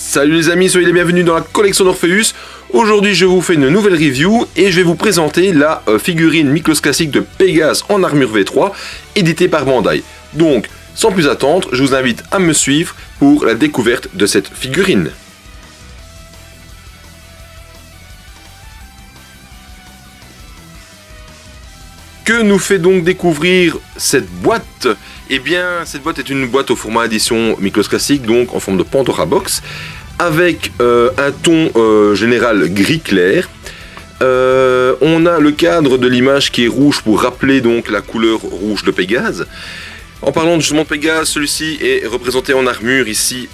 Salut les amis, soyez les bienvenus dans la collection d'Orpheus. Aujourd'hui je vous fais une nouvelle review et je vais vous présenter la figurine Miklos classique de Pégase en armure V3 éditée par Bandai. Donc sans plus attendre, je vous invite à me suivre pour la découverte de cette figurine. Que nous fait donc découvrir cette boîte? Eh bien, cette boîte est une boîte au format édition Miklos classique, donc en forme de Pandora Box, avec un ton général gris clair. On a le cadre de l'image qui est rouge pour rappeler donc la couleur rouge de Pégase. En parlant justement de Pégase, celui-ci est représenté en armure ici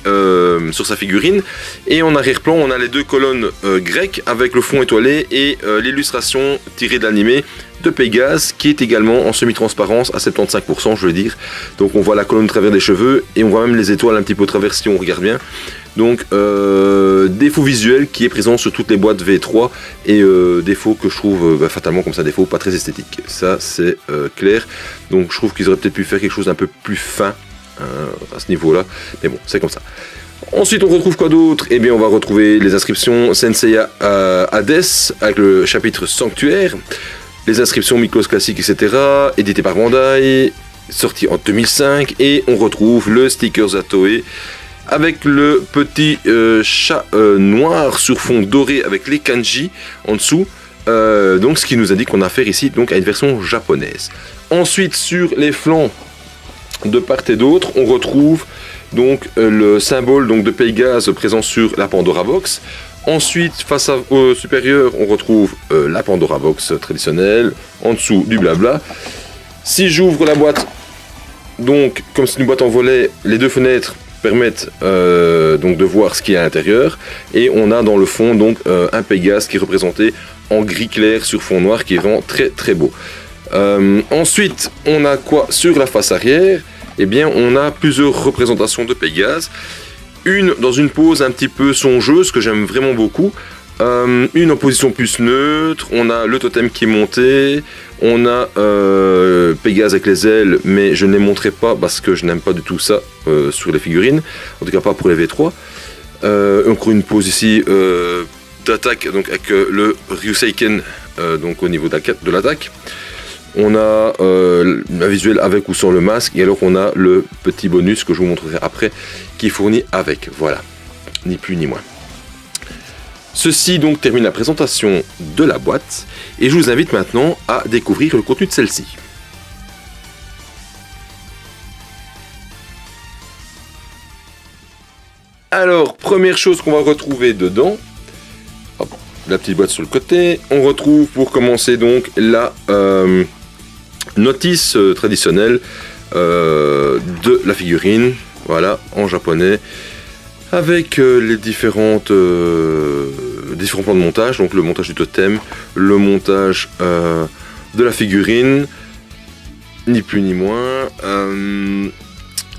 sur sa figurine. Et en arrière-plan, on a les deux colonnes grecques avec le fond étoilé et l'illustration tirée de l'animé de Pégase qui est également en semi-transparence à 75%, je veux dire. Donc on voit la colonne au travers des cheveux et on voit même les étoiles un petit peu au travers si on regarde bien. Donc défaut visuel qui est présent sur toutes les boîtes V3 et défaut que je trouve fatalement comme ça, défaut pas très esthétique. Ça c'est clair. Donc je trouve qu'ils auraient peut-être pu faire quelque chose d'un peu plus fin à ce niveau-là. Mais bon, c'est comme ça. Ensuite on retrouve quoi d'autre? Eh bien on va retrouver les inscriptions Senseiya Hades avec le chapitre Sanctuaire. Les inscriptions Miklos classique, etc. Édité par Bandai, sorti en 2005. Et on retrouve le sticker Zatoe avec le petit chat noir sur fond doré avec les kanji en dessous. Donc ce qui nous indique qu'on a affaire ici donc à une version japonaise. Ensuite sur les flancs de part et d'autre, on retrouve donc le symbole donc de Pégase présent sur la Pandora Box. Ensuite, face au supérieur, on retrouve la Pandora Box traditionnelle, en dessous du blabla. Si j'ouvre la boîte, donc comme c'est une boîte en volet, les deux fenêtres permettent donc de voir ce qu'il y a à l'intérieur. Et on a dans le fond donc un Pégase qui est représenté en gris clair sur fond noir qui est vraiment très très beau. Ensuite, on a quoi sur la face arrière? Eh bien, on a plusieurs représentations de Pégase. Une dans une pose un petit peu songeuse que j'aime vraiment beaucoup, une en position plus neutre, on a le totem qui est monté, on a Pégase avec les ailes, mais je ne les montrerai pas parce que je n'aime pas du tout ça sur les figurines, en tout cas pas pour les V3. Encore une pose ici d'attaque donc avec le Ryuseiken donc au niveau de l'attaque. On a un visuel avec ou sans le masque, et alors on a le petit bonus que je vous montrerai après, qui est fourni avec, voilà, ni plus ni moins. Ceci donc termine la présentation de la boîte, et je vous invite maintenant à découvrir le contenu de celle-ci. Alors, première chose qu'on va retrouver dedans, hop, la petite boîte sur le côté, on retrouve pour commencer donc la notice traditionnelle de la figurine, voilà, en japonais, avec les différents plans de montage, donc le montage du totem, le montage de la figurine, ni plus ni moins.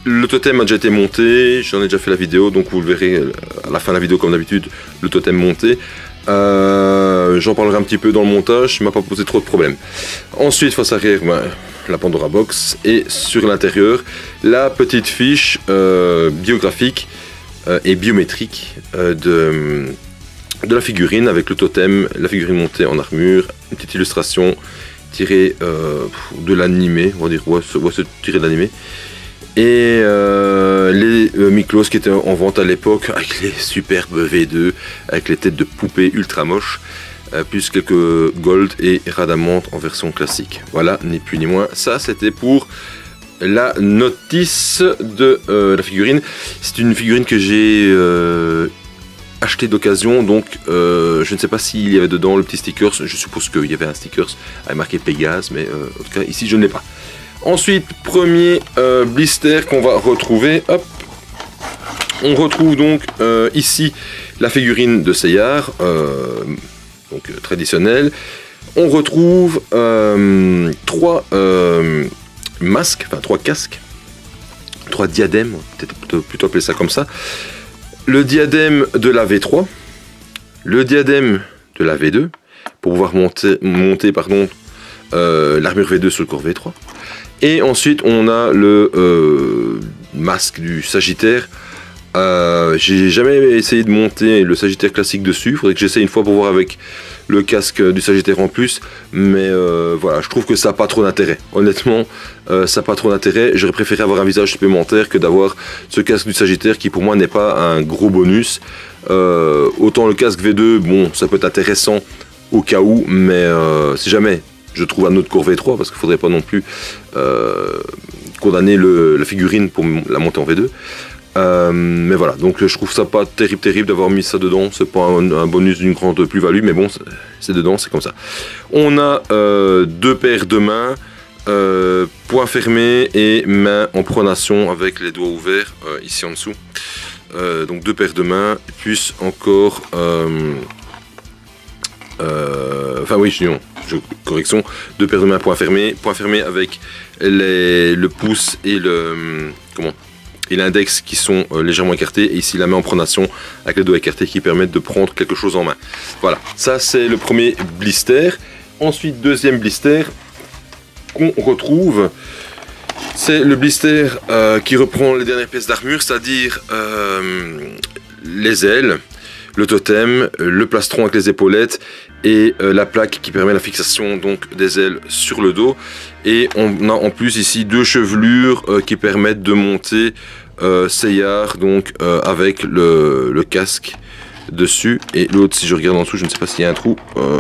Le totem a déjà été monté, j'en ai déjà fait la vidéo, donc vous le verrez à la fin de la vidéo comme d'habitude, le totem monté. J'en parlerai un petit peu dans le montage, ça m'a pas posé trop de problèmes. Ensuite, face arrière, la Pandora Box, et sur l'intérieur, la petite fiche biographique et biométrique de la figurine, avec le totem, la figurine montée en armure, une petite illustration tirée de l'animé, on va dire, c'est tiré de l'animé. Et les Miklos qui étaient en vente à l'époque avec les superbes V2 avec les têtes de poupées ultra moches, plus quelques gold et radamantes en version classique. Voilà, ni plus ni moins. Ça c'était pour la notice de la figurine. C'est une figurine que j'ai achetée d'occasion, donc je ne sais pas s'il y avait dedans le petit sticker. Je suppose qu'il y avait un sticker avec marqué Pégase, mais en tout cas ici je ne l'ai pas. Ensuite, premier blister qu'on va retrouver, hop, on retrouve donc ici la figurine de Seiya, donc traditionnelle. On retrouve trois masques, enfin trois casques, trois diadèmes, peut-être plutôt appeler ça comme ça. Le diadème de la V3, le diadème de la V2, pour pouvoir monter l'armure V2 sur le corps V3. Et ensuite on a le masque du Sagittaire J'ai jamais essayé de monter le Sagittaire classique dessus. Il faudrait que j'essaye une fois pour voir avec le casque du Sagittaire en plus. Mais voilà, je trouve que ça n'a pas trop d'intérêt. Honnêtement, ça n'a pas trop d'intérêt. J'aurais préféré avoir un visage supplémentaire que d'avoir ce casque du Sagittaire qui pour moi n'est pas un gros bonus. Autant le casque V2, bon, ça peut être intéressant au cas où, mais si jamais je trouve un autre Core V3, parce qu'il ne faudrait pas non plus condamner la figurine pour la monter en V2. Mais voilà, donc je trouve ça pas terrible d'avoir mis ça dedans. C'est pas un bonus d'une grande plus-value, mais bon, c'est dedans, c'est comme ça. On a deux paires de mains, poings fermés et mains en pronation avec les doigts ouverts ici en dessous. Donc deux paires de mains, plus encore enfin oui, correction, deux paires de mains poings fermés avec le pouce et et l'index qui sont légèrement écartés, et ici la main en pronation avec les doigts écartés qui permettent de prendre quelque chose en main. Voilà, ça c'est le premier blister. Ensuite, deuxième blister qu'on retrouve, c'est le blister qui reprend les dernières pièces d'armure, c'est-à-dire les ailes, le totem, le plastron avec les épaulettes et la plaque qui permet la fixation donc des ailes sur le dos. Et on a en plus ici deux chevelures qui permettent de monter Seyar donc avec le casque dessus, et l'autre, si je regarde en dessous, je ne sais pas s'il y a un trou,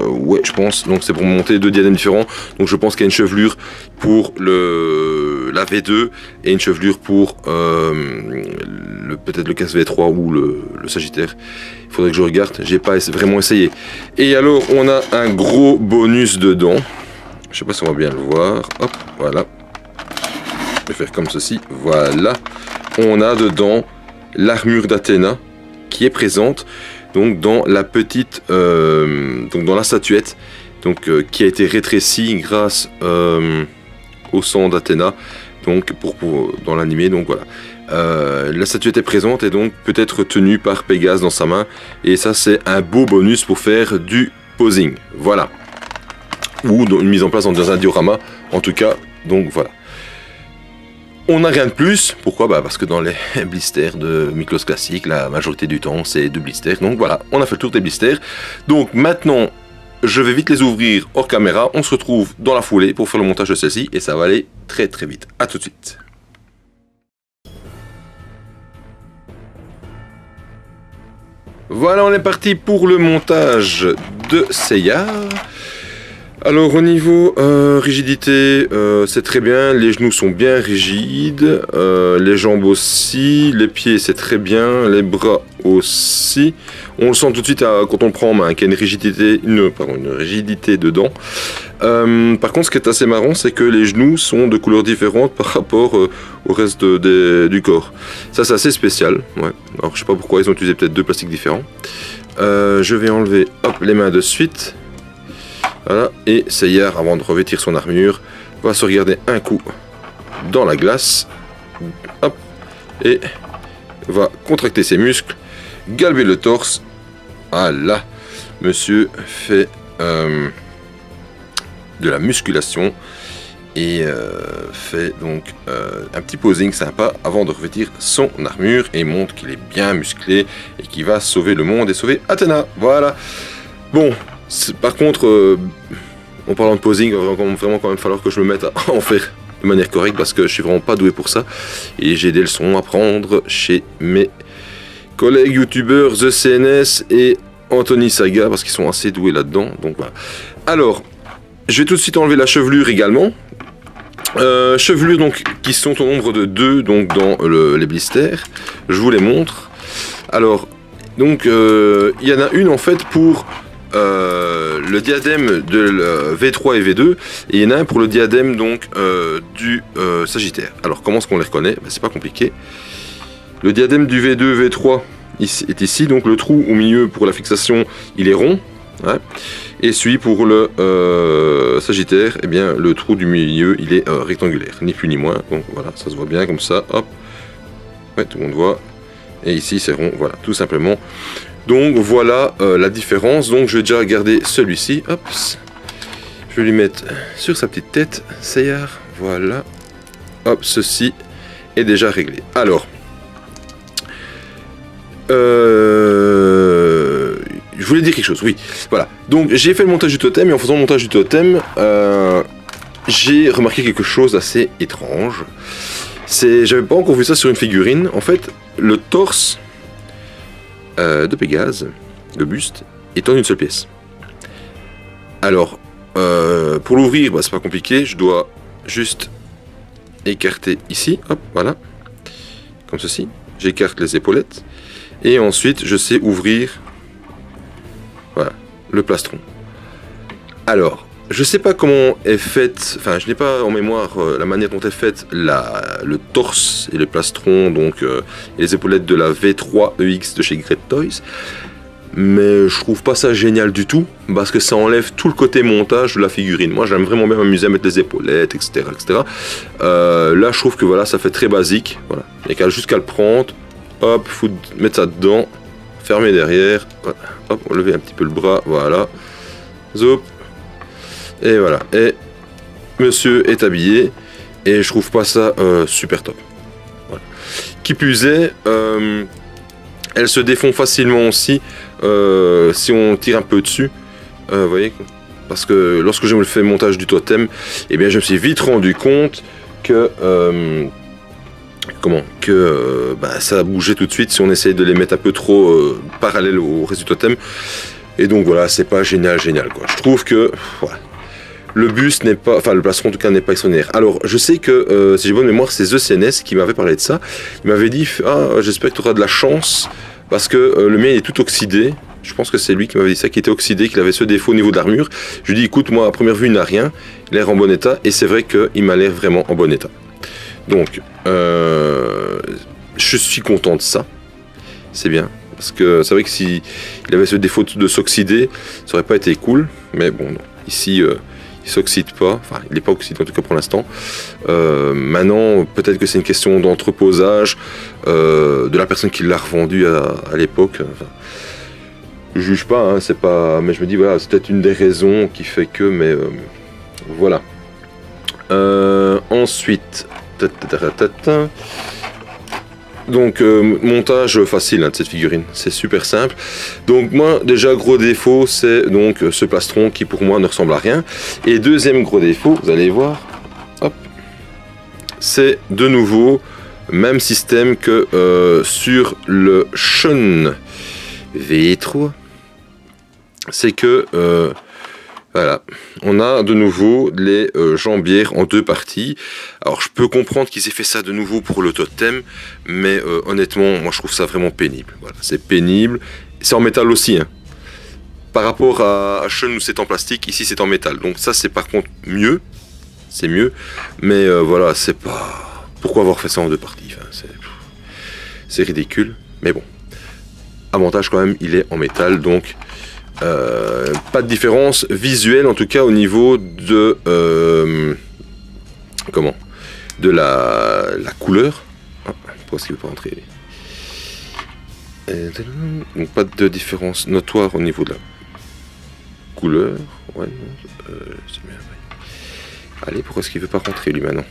ouais je pense, donc c'est pour monter deux diadèmes différents. Donc je pense qu'il y a une chevelure pour la V2 et une chevelure pour peut-être le casque V3 ou le Sagittaire. Il faudrait que je regarde, j'ai pas vraiment essayé. Et alors on a un gros bonus dedans, je sais pas si on va bien le voir, hop, voilà, je vais faire comme ceci, voilà. On a dedans l'armure d'Athéna qui est présente donc dans la petite donc dans la statuette, donc qui a été rétrécie grâce au sang d'Athéna, donc dans l'animé. Donc voilà, la statuette est présente et donc peut être tenue par Pégase dans sa main, et ça c'est un beau bonus pour faire du posing, voilà, ou une mise en place dans un diorama en tout cas. Donc voilà, on n'a rien de plus. Pourquoi? Parce que dans les blisters de Miklos classique, la majorité du temps, c'est deux blisters. Donc voilà, on a fait le tour des blisters. Donc maintenant, je vais vite les ouvrir hors caméra. On se retrouve dans la foulée pour faire le montage de celle-ci, et ça va aller très vite. A tout de suite. Voilà, on est parti pour le montage de Seyar. Alors au niveau rigidité, c'est très bien, les genoux sont bien rigides, les jambes aussi, les pieds c'est très bien, les bras aussi. On le sent tout de suite quand on le prend en main, qu'il y a une rigidité dedans. Par contre, ce qui est assez marrant, c'est que les genoux sont de couleurs différentes par rapport au reste du corps. Ça c'est assez spécial, ouais. Alors je sais pas pourquoi ils ont utilisé peut-être deux plastiques différents. Je vais enlever les mains de suite. Voilà, et Seyar, avant de revêtir son armure, va se regarder un coup dans la glace, hop, et va contracter ses muscles, galber le torse. Voilà, monsieur fait de la musculation et fait donc un petit posing sympa avant de revêtir son armure, et montre qu'il est bien musclé et qu'il va sauver le monde et sauver Athéna. Voilà, bon. Par contre, en parlant de posing, il va vraiment quand même falloir que je me mette à en faire de manière correcte, parce que je suis vraiment pas doué pour ça, et j'ai des leçons à prendre chez mes collègues youtubeurs The CNS et Anthony Saga, parce qu'ils sont assez doués là-dedans. Donc voilà. Alors, je vais tout de suite enlever la chevelure également. Chevelure donc qui sont au nombre de 2 donc dans les blisters. Je vous les montre. Alors, donc il y en a une en fait pour le diadème de V3 et V2, et il y en a un pour le diadème donc du Sagittaire. Alors comment est-ce qu'on les reconnaît? C'est pas compliqué. Le diadème du V2 V3 est ici, donc le trou au milieu pour la fixation il est rond, ouais. Et celui pour le Sagittaire, eh bien le trou du milieu il est rectangulaire, ni plus ni moins. Donc voilà, ça se voit bien comme ça, hop, ouais, tout le monde voit. Et ici c'est rond, voilà, tout simplement. Donc voilà la différence. Donc je vais déjà regarder celui-ci. Hop, je vais lui mettre sur sa petite tête. Seyar, voilà. Hop, ceci est déjà réglé. Alors, Je voulais dire quelque chose, oui. Voilà. Donc j'ai fait le montage du totem et en faisant le montage du totem, j'ai remarqué quelque chose d'assez étrange. J'avais pas encore vu ça sur une figurine. En fait, le torse de Pégase, le buste, est en une seule pièce. Alors, pour l'ouvrir, bah, c'est pas compliqué. Je dois juste écarter ici, hop, voilà, comme ceci. J'écarte les épaulettes et ensuite je sais ouvrir, voilà, le plastron. Alors, je sais pas comment est faite, enfin je n'ai pas en mémoire la manière dont est faite le torse et le plastron, donc et les épaulettes de la V3EX de chez Great Toys. Mais je trouve pas ça génial du tout, parce que ça enlève tout le côté montage de la figurine. Moi j'aime vraiment bien m'amuser à mettre les épaulettes, etc. etc. Là je trouve que voilà, ça fait très basique. Voilà. Il n'y a juste qu'à le prendre, hop, mettre ça dedans, fermer derrière, voilà. Hop, lever un petit peu le bras, voilà. Zop. Et voilà. Et monsieur est habillé, et je trouve pas ça super top. Voilà. Qui plus est, elles se défont facilement aussi si on tire un peu dessus, vous voyez, parce que lorsque j'ai fait le montage du totem, eh bien je me suis vite rendu compte que bah, ça bougeait tout de suite si on essayait de les mettre un peu trop parallèles au reste du totem, et donc voilà, c'est pas génial quoi. Je trouve que voilà, le buste n'est pas, enfin le plastron en tout cas n'est pas extraordinaire. Alors je sais que si j'ai bonne mémoire, c'est The CNS qui m'avait parlé de ça. Il m'avait dit ah, j'espère que tu auras de la chance, parce que le mien est tout oxydé. Je pense que c'est lui qui m'avait dit ça, qui était oxydé, qu'il avait ce défaut au niveau de l'armure. Je lui ai dit écoute, moi à première vue il n'a rien, il a l'air en bon état, et c'est vrai qu'il m'a l'air vraiment en bon état. Donc je suis content de ça, c'est bien, parce que c'est vrai que s'il avait ce défaut de s'oxyder, ça aurait pas été cool, mais bon non. Ici il s'oxyde pas, enfin il n'est pas oxydé en tout cas pour l'instant. Maintenant peut-être que c'est une question d'entreposage de la personne qui l'a revendu à l'époque. Enfin, je juge pas, hein, c'est pas, mais je me dis voilà, c'est peut-être une des raisons qui fait que, mais voilà. Ensuite, donc montage facile hein, de cette figurine, c'est super simple. Donc moi déjà gros défaut, c'est donc ce plastron qui pour moi ne ressemble à rien. Et deuxième gros défaut, vous allez voir, hop, c'est de nouveau même système que sur le Shun V3. C'est que voilà, on a de nouveau les jambières en deux parties. Alors je peux comprendre qu'ils aient fait ça de nouveau pour le totem, mais honnêtement, moi je trouve ça vraiment pénible. Voilà, c'est pénible. C'est en métal aussi, hein. Par rapport à Shun où c'est en plastique, ici c'est en métal. Donc ça c'est par contre mieux, c'est mieux. Mais voilà, c'est pas. Pourquoi avoir fait ça en deux parties? Enfin, c'est ridicule. Mais bon, avantage quand même, il est en métal, donc. Pas de différence visuelle en tout cas au niveau de de la couleur. Pourquoi est-ce qu'il ne veut pas rentrer? Donc pas de différence notoire au niveau de la couleur. Ouais, c'est bien, ouais. Allez, pourquoi est-ce qu'il ne veut pas rentrer lui maintenant?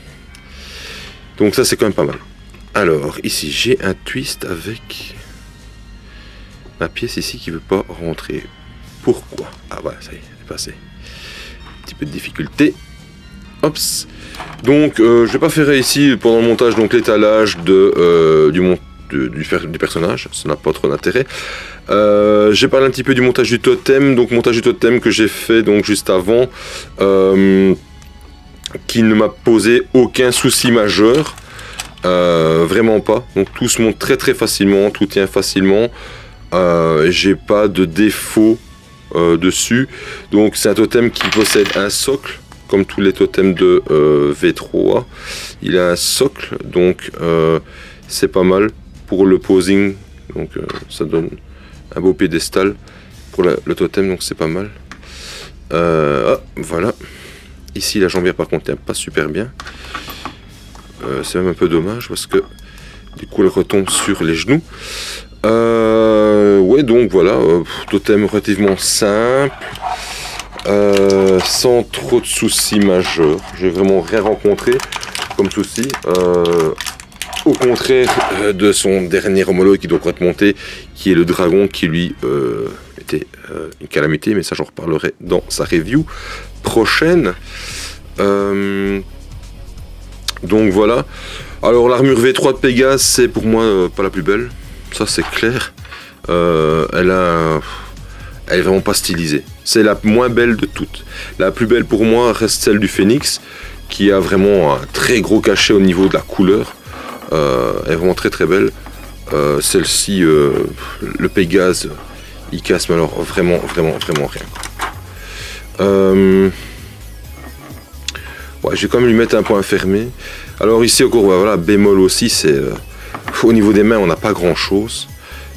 Donc ça c'est quand même pas mal. Alors ici j'ai un twist avec ma pièce ici qui ne veut pas rentrer. Pourquoi? Ah voilà, ça y est, c'est passé. Un petit peu de difficulté. Hops. Donc je vais pas faire ici pendant le montage donc l'étalage du personnage, ça n'a pas trop d'intérêt. J'ai parlé un petit peu du montage du totem, donc montage du totem que j'ai fait donc juste avant, qui ne m'a posé aucun souci majeur, vraiment pas. Donc tout se monte très très facilement, tout tient facilement. J'ai pas de défaut dessus. Donc c'est un totem qui possède un socle comme tous les totems de V3. Il a un socle, donc c'est pas mal pour le posing. Donc ça donne un beau pédestal pour le totem, donc c'est pas mal. Voilà. Ici la jambière par contre tient pas super bien. C'est même un peu dommage parce que du coup elle retombe sur les genoux. Ouais, donc voilà, totem relativement simple, sans trop de soucis majeurs. J'ai vraiment rien rencontré comme souci. Au contraire de son dernier homologue qui doit encore être monté, qui est le Dragon, qui lui était une calamité, mais ça j'en reparlerai dans sa review prochaine. Donc voilà. Alors l'armure V3 de Pégase, c'est pour moi pas la plus belle, ça c'est clair. Elle est vraiment pas stylisée. C'est la moins belle de toutes. La plus belle pour moi reste celle du Phoenix, qui a vraiment un très gros cachet au niveau de la couleur. Elle est vraiment très très belle. Celle-ci, le Pégase, il casse, mais alors vraiment rien. Ouais, je vais quand même lui mettre un point fermé. Alors ici encore, voilà, bémol aussi, c'est au niveau des mains, on n'a pas grand chose.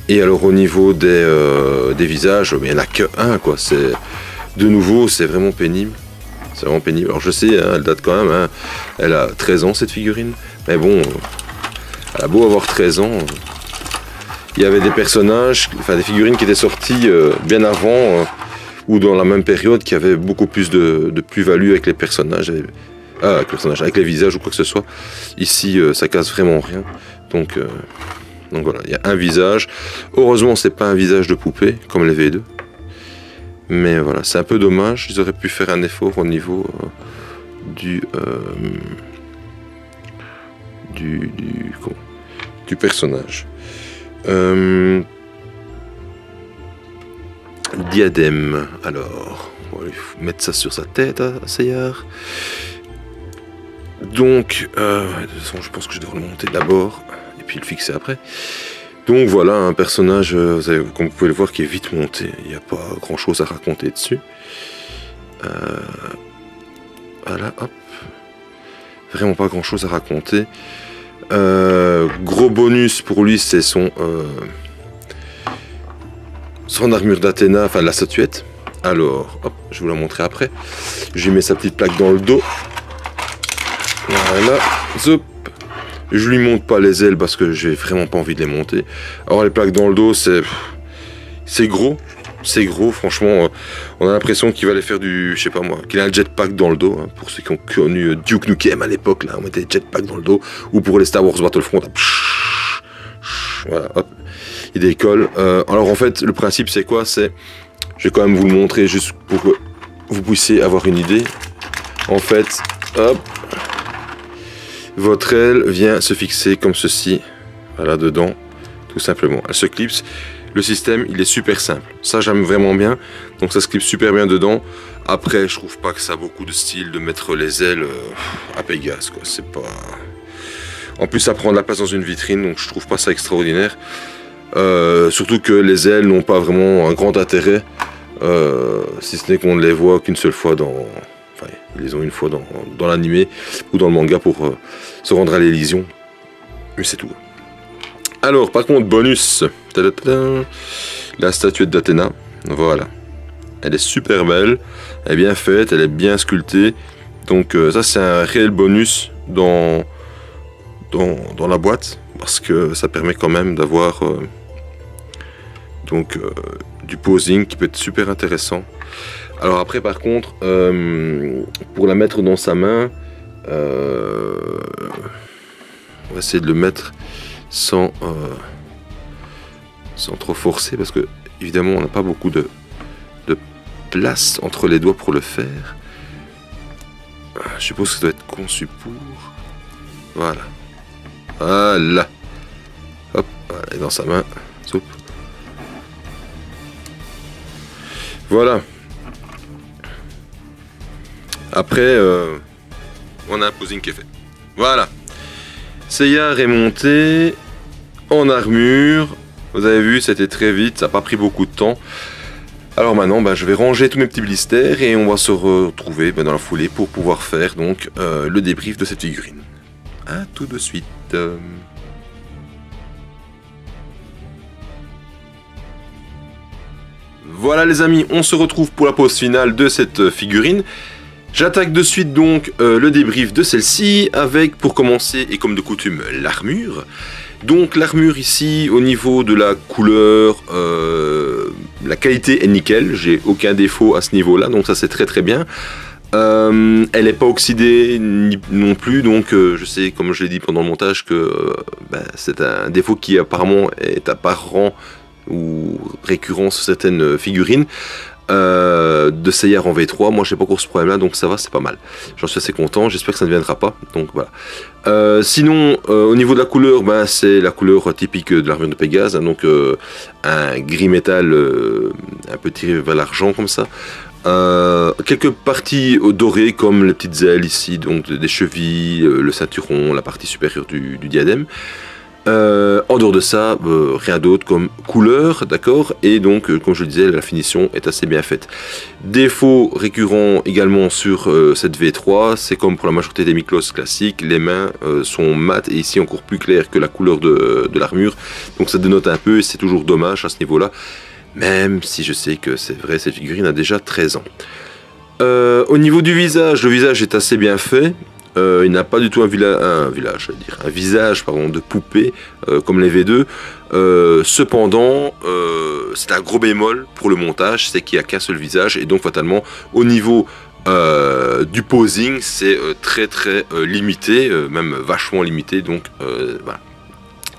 Et alors au niveau des visages, il n'y en a que un, quoi. C'est de nouveau, c'est vraiment pénible. C'est vraiment pénible. Alors je sais, hein, elle date quand même, hein, elle a 13 ans cette figurine. Mais bon, elle a beau avoir 13 ans. Il y avait des personnages, enfin des figurines qui étaient sorties bien avant ou dans la même période, qui avaient beaucoup plus de plus-value avec les personnages. Avec les visages ou quoi que ce soit. Ici, ça casse vraiment rien. Donc voilà, il y a un visage. Heureusement, c'est pas un visage de poupée comme les V2. Mais voilà, c'est un peu dommage. Ils auraient pu faire un effort au niveau du personnage. Diadème. Alors, on va lui mettre ça sur sa tête à Seyar. Donc, de toute façon, je pense que je devrais le monter d'abord et puis le fixer après. Donc voilà, un personnage, comme vous pouvez le voir, qui est vite monté. Il n'y a pas grand chose à raconter dessus. Voilà, hop. Vraiment pas grand chose à raconter. Gros bonus pour lui, c'est son armure d'Athéna, enfin la statuette. Alors, hop, je vais vous la montrer après. Je lui mets sa petite plaque dans le dos. Voilà, zop. Je lui monte pas les ailes parce que j'ai vraiment pas envie de les monter. Alors les plaques dans le dos, c'est gros, franchement. On a l'impression qu'il va aller faire du, je sais pas moi, qu'il a un jetpack dans le dos. Hein, pour ceux qui ont connu Duke Nukem à l'époque, là, on mettait des jetpacks dans le dos. Ou pour les Star Wars Battlefront, voilà, hop, il décolle. Alors en fait, le principe c'est quoi? Je vais quand même vous le montrer juste pour que vous puissiez avoir une idée. En fait, hop. Votre aile vient se fixer comme ceci, voilà, dedans, tout simplement. Elle se clipse. Le système, il est super simple. Ça, j'aime vraiment bien. Donc, ça se clipse super bien dedans. Après, je trouve pas que ça a beaucoup de style de mettre les ailes à Pégase, quoi. C'est pas... En plus, ça prend de la place dans une vitrine, donc je trouve pas ça extraordinaire. Surtout que les ailes n'ont pas vraiment un grand intérêt, si ce n'est qu'on ne les voit qu'une seule fois dans... Enfin, ils les ont une fois dans l'animé ou dans le manga pour se rendre à l'Élysion. Mais c'est tout. Alors, par contre, bonus. La statuette d'Athéna. Voilà. Elle est super belle. Elle est bien faite. Elle est bien sculptée. Donc, ça, c'est un réel bonus dans la boîte. Parce que ça permet quand même d'avoir du posing qui peut être super intéressant. Alors après par contre, pour la mettre dans sa main, on va essayer de le mettre sans trop forcer, parce que évidemment on n'a pas beaucoup de place entre les doigts pour le faire. Je suppose que ça doit être conçu pour. Voilà. Voilà. Hop, voilà, et dans sa main. Soup. Voilà. Après, on a un posing qui est fait. Voilà. Seyar est monté en armure. Vous avez vu, c'était très vite, ça n'a pas pris beaucoup de temps. Alors maintenant, je vais ranger tous mes petits blisters et on va se retrouver dans la foulée pour pouvoir faire donc le débrief de cette figurine. À tout de suite. Voilà les amis, on se retrouve pour la pause finale de cette figurine. J'attaque de suite donc le débrief de celle-ci avec, pour commencer et comme de coutume, l'armure. Donc l'armure ici, au niveau de la couleur, la qualité est nickel, j'ai aucun défaut à ce niveau-là, donc ça c'est très très bien. Elle n'est pas oxydée non plus, donc je sais, comme je l'ai dit pendant le montage, que c'est un défaut qui apparemment est apparent ou récurrent sur certaines figurines. De Seyar en V3, moi j'ai pas encore ce problème là, donc ça va, c'est pas mal, j'en suis assez content, j'espère que ça ne viendra pas, donc voilà. Sinon au niveau de la couleur, c'est la couleur typique de l'armure de Pégase, hein, donc un gris métal un peu tiré vers l'argent comme ça, quelques parties dorées comme les petites ailes ici, donc des chevilles, le ceinturon, la partie supérieure du diadème. En dehors de ça, rien d'autre comme couleur, d'accord, et donc comme je le disais, la finition est assez bien faite. Défaut récurrent également sur cette V3, c'est comme pour la majorité des Miklos classiques, les mains sont mates et ici encore plus claires que la couleur de l'armure, donc ça dénote un peu et c'est toujours dommage à ce niveau-là, même si je sais que c'est vrai, cette figurine a déjà 13 ans. Au niveau du visage, le visage est assez bien fait. Il n'a pas du tout un visage de poupée comme les V2. Cependant, c'est un gros bémol pour le montage, c'est qu'il n'y a qu'un seul visage et donc fatalement au niveau du posing, c'est très limité, même vachement limité. Donc voilà,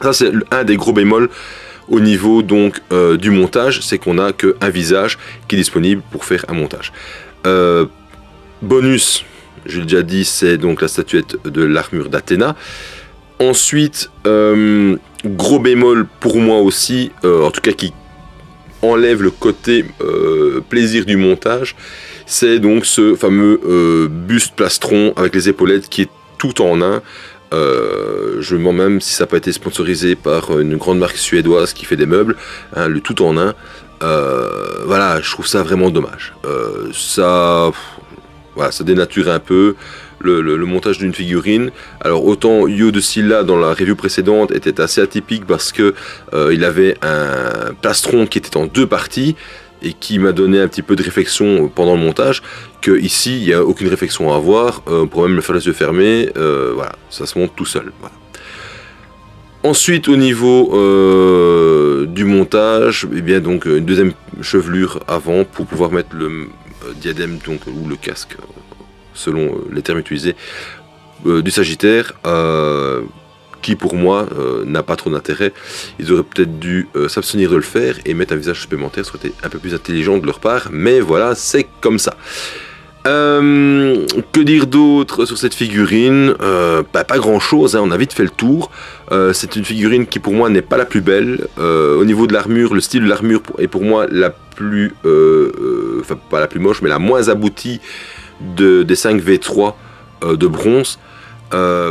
ça c'est un des gros bémols au niveau donc du montage, c'est qu'on n'a qu'un visage qui est disponible pour faire un montage. Bonus. Je l'ai déjà dit, c'est donc la statuette de l'armure d'Athéna. Ensuite, gros bémol pour moi aussi, en tout cas qui enlève le côté plaisir du montage, c'est donc ce fameux buste plastron avec les épaulettes qui est tout en un. Je me demande même si ça n'a pas été sponsorisé par une grande marque suédoise qui fait des meubles, hein, le tout en un. Voilà, je trouve ça vraiment dommage. Voilà, ça dénature un peu le montage d'une figurine. Alors autant Yo de Silla dans la review précédente était assez atypique parce que il avait un plastron qui était en deux parties et qui m'a donné un petit peu de réflexion pendant le montage, que ici il n'y a aucune réflexion à avoir, on pourrait même le faire les yeux fermés, voilà, ça se monte tout seul. Voilà. Ensuite au niveau du montage, eh bien, donc, une deuxième chevelure avant pour pouvoir mettre le diadème donc, ou le casque selon les termes utilisés du Sagittaire, qui pour moi n'a pas trop d'intérêt. Ils auraient peut-être dû s'abstenir de le faire et mettre un visage supplémentaire, ça aurait été un peu plus intelligent de leur part, mais voilà, c'est comme ça. Que dire d'autre sur cette figurine? Pas grand chose, hein, on a vite fait le tour. C'est une figurine qui pour moi n'est pas la plus belle. Au niveau de l'armure, le style de l'armure est pour moi la plus, enfin pas la plus moche, mais la moins aboutie des 5 V3 de bronze.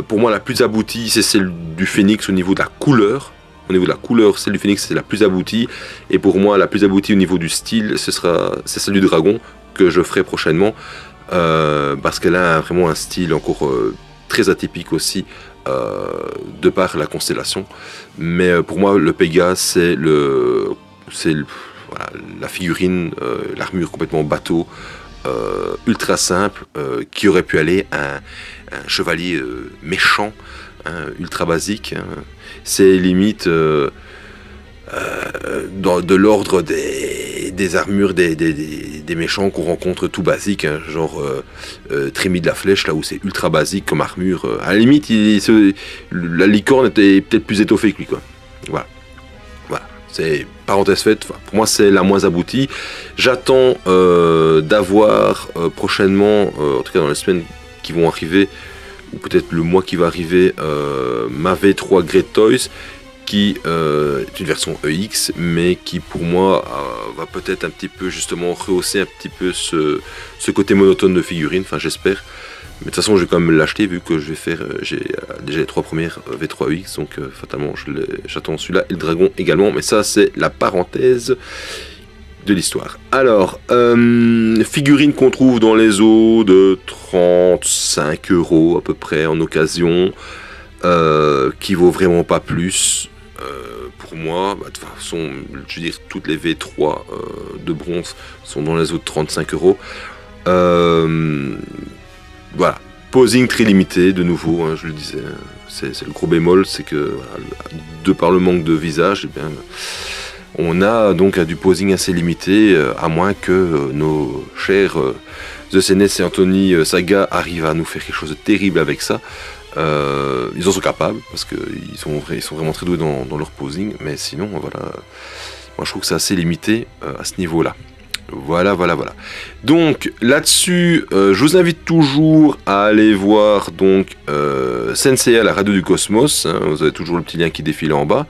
Pour moi la plus aboutie c'est celle du Phénix au niveau de la couleur. Au niveau de la couleur, celle du Phénix c'est la plus aboutie. Et pour moi la plus aboutie au niveau du style, c'est celle du Dragon que je ferai prochainement. Parce qu'elle a vraiment un style encore très atypique aussi de par la constellation, mais pour moi le Pégase c'est voilà, la figurine, l'armure complètement bateau, ultra simple, qui aurait pu aller à un chevalier méchant, hein, ultra basique, hein. C'est limite de l'ordre des armures des méchants qu'on rencontre tout basique, hein, genre Trémi de la Flèche, là où c'est ultra basique comme armure. À la limite, la licorne était peut-être plus étoffée que lui, quoi. Voilà. Voilà. C'est parenthèse faite. Enfin, pour moi, c'est la moins aboutie. J'attends d'avoir prochainement, en tout cas dans les semaines qui vont arriver, ou peut-être le mois qui va arriver, ma V3 Great Toys, qui est une version EX, mais qui pour moi va peut-être un petit peu justement rehausser un petit peu ce côté monotone de figurine, enfin j'espère. Mais de toute façon je vais quand même l'acheter vu que je vais faire, j'ai déjà les 3 premières V3 EX, donc fatalement j'attends celui-là et le dragon également, mais ça c'est la parenthèse de l'histoire. Alors, figurine qu'on trouve dans les eaux de 35 € à peu près en occasion, qui vaut vraiment pas plus. Pour moi, de toute façon, je veux dire, toutes les V3 de bronze sont dans les eaux de 35 €. Voilà, posing très limité, de nouveau, hein, je le disais, c'est le gros bémol, c'est que, voilà, de par le manque de visage, eh bien, on a donc du posing assez limité, à moins que nos chers The CNS et Anthony Saga arrivent à nous faire quelque chose de terrible avec ça. Ils en sont capables parce qu'ils sont vraiment très doués dans leur posing, mais sinon voilà, moi je trouve que c'est assez limité à ce niveau-là. Voilà. Donc là-dessus, je vous invite toujours à aller voir donc Senseiya, la radio du cosmos. Hein, vous avez toujours le petit lien qui défile en bas.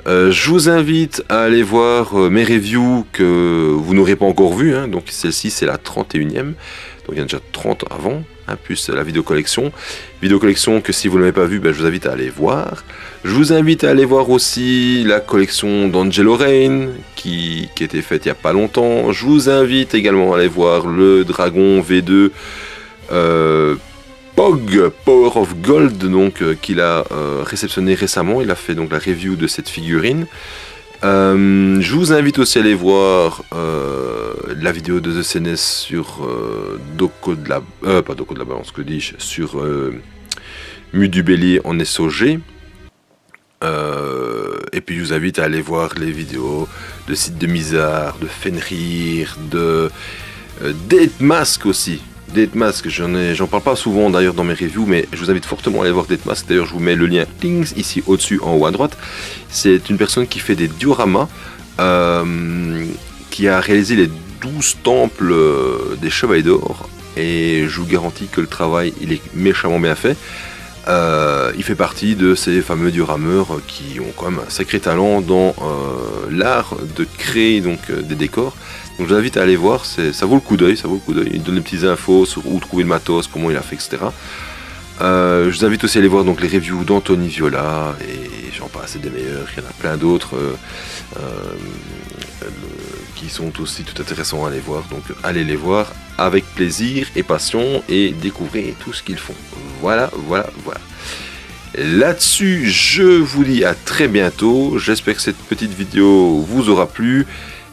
Je vous invite à aller voir mes reviews que vous n'aurez pas encore vues. Hein, donc celle-ci c'est la 31e. Donc il y en a déjà 30 avant, hein, plus la vidéo collection. Vidéo collection que si vous ne l'avez pas vue, ben, je vous invite à aller voir. Je vous invite à aller voir aussi la collection d'Angelo Rain qui a été faite il n'y a pas longtemps. Je vous invite également à aller voir le Dragon V2 Pog Power of Gold, donc qu'il a réceptionné récemment. Il a fait donc la review de cette figurine. Je vous invite aussi à aller voir la vidéo de The CNS sur Doko de la pas Doko de la Balance, que dis-je, sur Mu du Bélier en SOG. Et puis je vous invite à aller voir les vidéos de Site de Mizar, de Fenrir, de Deathmask aussi. Deathmask, j'en parle pas souvent d'ailleurs dans mes reviews, mais je vous invite fortement à aller voir Deathmask. D'ailleurs, je vous mets le lien Things ici au-dessus, en haut à droite. C'est une personne qui fait des dioramas, qui a réalisé les 12 temples des Chevaliers d'Or. Et je vous garantis que le travail, il est méchamment bien fait. Il fait partie de ces fameux diorameurs qui ont quand même un sacré talent dans l'art de créer donc, des décors. Donc je vous invite à aller voir, ça vaut le coup d'œil, Il donne des petites infos sur où trouver le matos, comment il a fait, etc. Je vous invite aussi à aller voir donc, les reviews d'Anthony Viola, et j'en passe, c'est des meilleurs, il y en a plein d'autres qui sont aussi tout intéressants à aller voir. Donc allez les voir avec plaisir et passion et découvrez tout ce qu'ils font. Voilà. Là-dessus, je vous dis à très bientôt. J'espère que cette petite vidéo vous aura plu.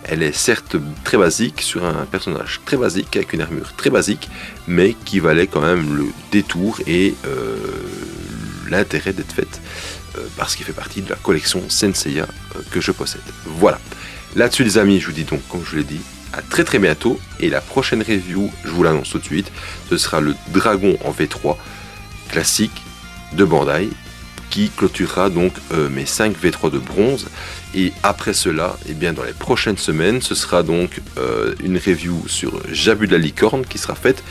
Elle est certes très basique, sur un personnage très basique, avec une armure très basique, mais qui valait quand même le détour et l'intérêt d'être faite, parce qu'il fait partie de la collection Senseiya que je possède. Voilà. Là-dessus les amis, je vous dis donc, comme je l'ai dit, à très très bientôt. Et la prochaine review, je vous l'annonce tout de suite, ce sera le Dragon en V3 classique de Bandai, qui clôturera donc mes 5 V3 de bronze. Et après cela, et bien dans les prochaines semaines, ce sera donc une review sur Jabu de la Licorne qui sera faite,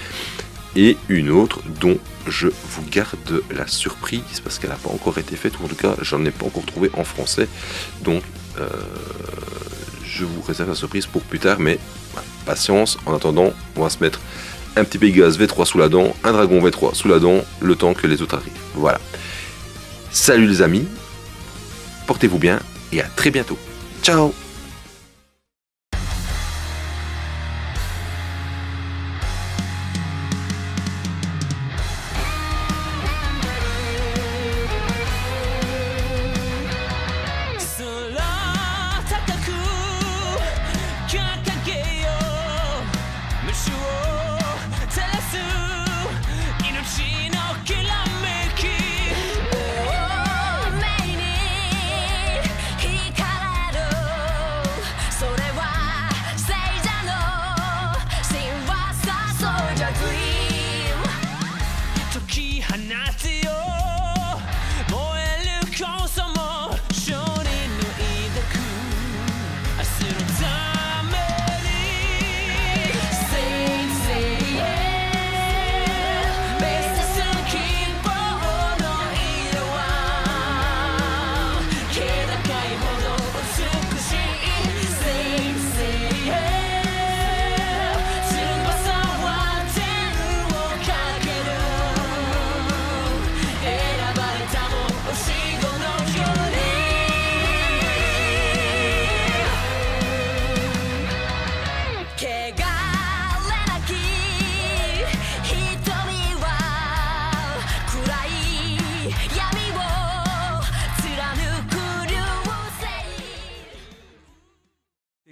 et une autre dont je vous garde la surprise parce qu'elle n'a pas encore été faite, ou en tout cas j'en ai pas encore trouvé en français, donc je vous réserve la surprise pour plus tard, mais voilà, patience. En attendant, on va se mettre un petit Pégase V3 sous la dent, un Dragon V3 sous la dent, le temps que les autres arrivent. Voilà. Salut les amis, portez-vous bien et à très bientôt. Ciao!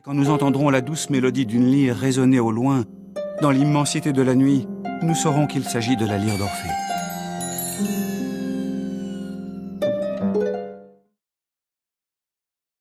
Quand nous entendrons la douce mélodie d'une lyre résonner au loin, dans l'immensité de la nuit, nous saurons qu'il s'agit de la lyre d'Orphée.